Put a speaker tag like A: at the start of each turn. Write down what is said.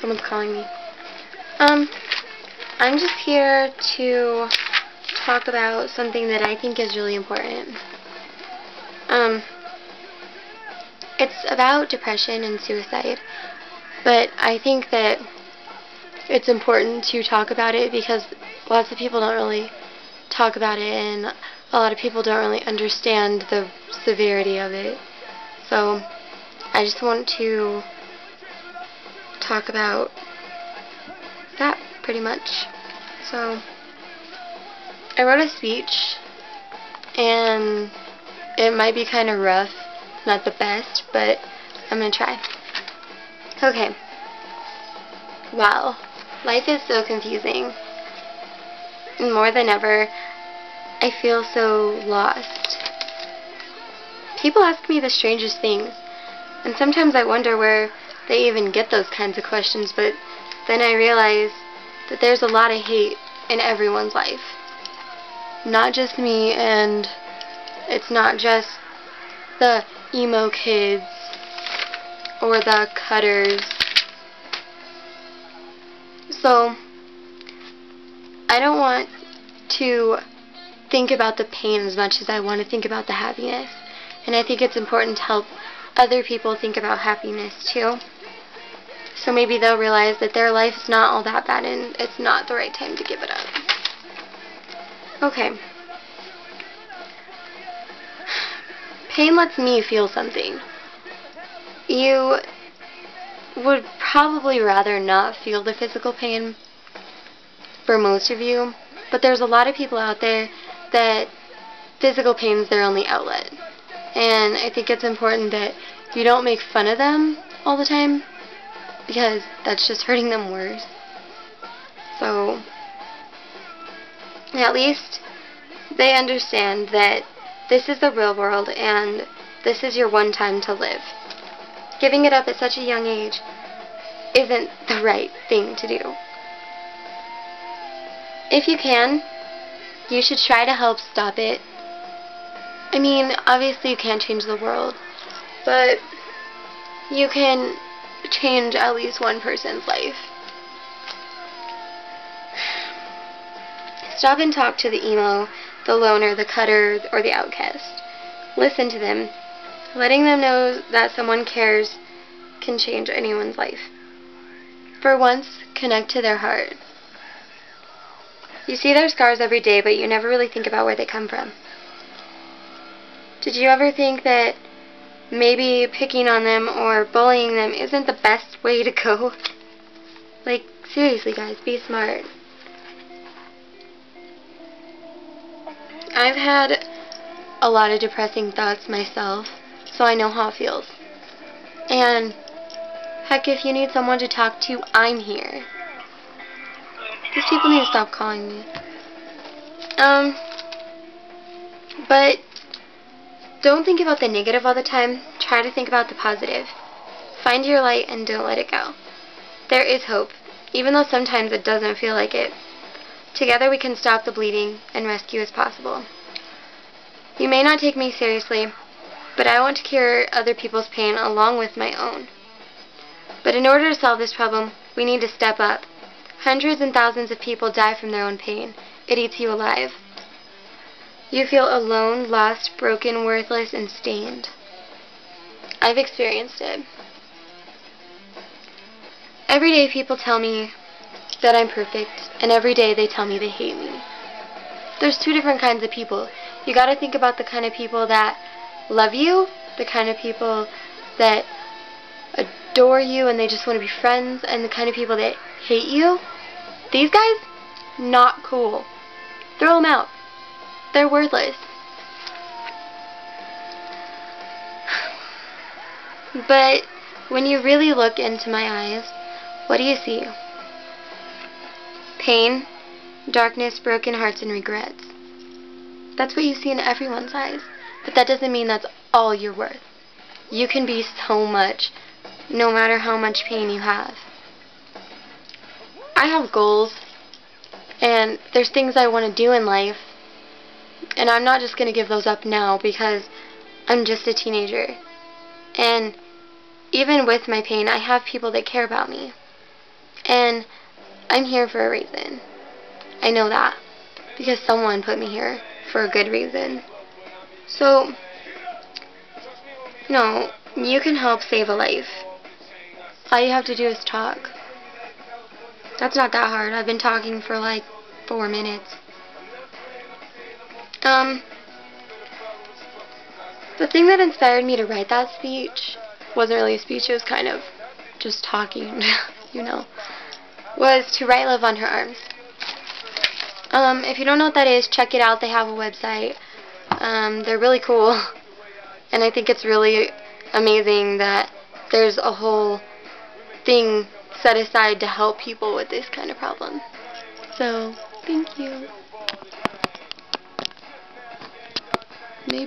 A: Someone's calling me. I'm just here to talk about something that I think is really important. It's about depression and suicide, but I think that it's important to talk about it because lots of people don't really talk about it, and a lot of people don't really understand the severity of it. So I just want to talk about that pretty much. So I wrote a speech, and it might be kind of rough, not the best, but I'm gonna try. Okay. Wow, life is so confusing. And more than ever, I feel so lost. People ask me the strangest things, and sometimes I wonder where they even get those kinds of questions, but then I realize that there's a lot of hate in everyone's life. Not just me, and it's not just the emo kids or the cutters. So I don't want to think about the pain as much as I want to think about the happiness. And I think it's important to help other people think about happiness too. So maybe they'll realize that their life is not all that bad and it's not the right time to give it up. Okay. Pain lets me feel something. You would probably rather not feel the physical pain for most of you, but there's a lot of people out there that physical pain is their only outlet. And I think it's important that you don't make fun of them all the time, because that's just hurting them worse. So at least they understand that this is the real world and this is your one time to live. Giving it up at such a young age isn't the right thing to do. If you can, you should try to help stop it. I mean, obviously you can't change the world, but you can change at least one person's life. Stop and talk to the emo, the loner, the cutter, or the outcast. Listen to them. Letting them know that someone cares can change anyone's life. For once, connect to their heart. You see their scars every day, but you never really think about where they come from. Did you ever think that maybe picking on them or bullying them isn't the best way to go? Like, seriously guys, be smart. I've had a lot of depressing thoughts myself, so I know how it feels. And heck, if you need someone to talk to, I'm here. These people need to stop calling me. But don't think about the negative all the time. Try to think about the positive. Find your light and don't let it go. There is hope, even though sometimes it doesn't feel like it. Together we can stop the bleeding and rescue as possible. You may not take me seriously, but I want to cure other people's pain along with my own. But in order to solve this problem, we need to step up. Hundreds and thousands of people die from their own pain. It eats you alive. You feel alone, lost, broken, worthless, and stained. I've experienced it. Every day people tell me that I'm perfect, and every day they tell me they hate me. There's two different kinds of people. You gotta think about the kind of people that love you, the kind of people that adore you and they just want to be friends, and the kind of people that hate you. These guys, not cool. Throw them out. They're worthless. But when you really look into my eyes, what do you see? Pain, darkness, broken hearts, and regrets. That's what you see in everyone's eyes. But that doesn't mean that's all you're worth. You can be so much, no matter how much pain you have. I have goals, and there's things I want to do in life, and I'm not just going to give those up now because I'm just a teenager. And even with my pain, I have people that care about me. And I'm here for a reason. I know that. Because someone put me here for a good reason. So, no, you can help save a life. All you have to do is talk. That's not that hard. I've been talking for like 4 minutes. The thing that inspired me to write that speech wasn't really a speech, it was kind of just talking, you know, was to write Love on Her Arms. If you don't know what that is, check it out. They have a website. They're really cool. And I think it's really amazing that there's a whole thing set aside to help people with this kind of problem. So, thank you. Maybe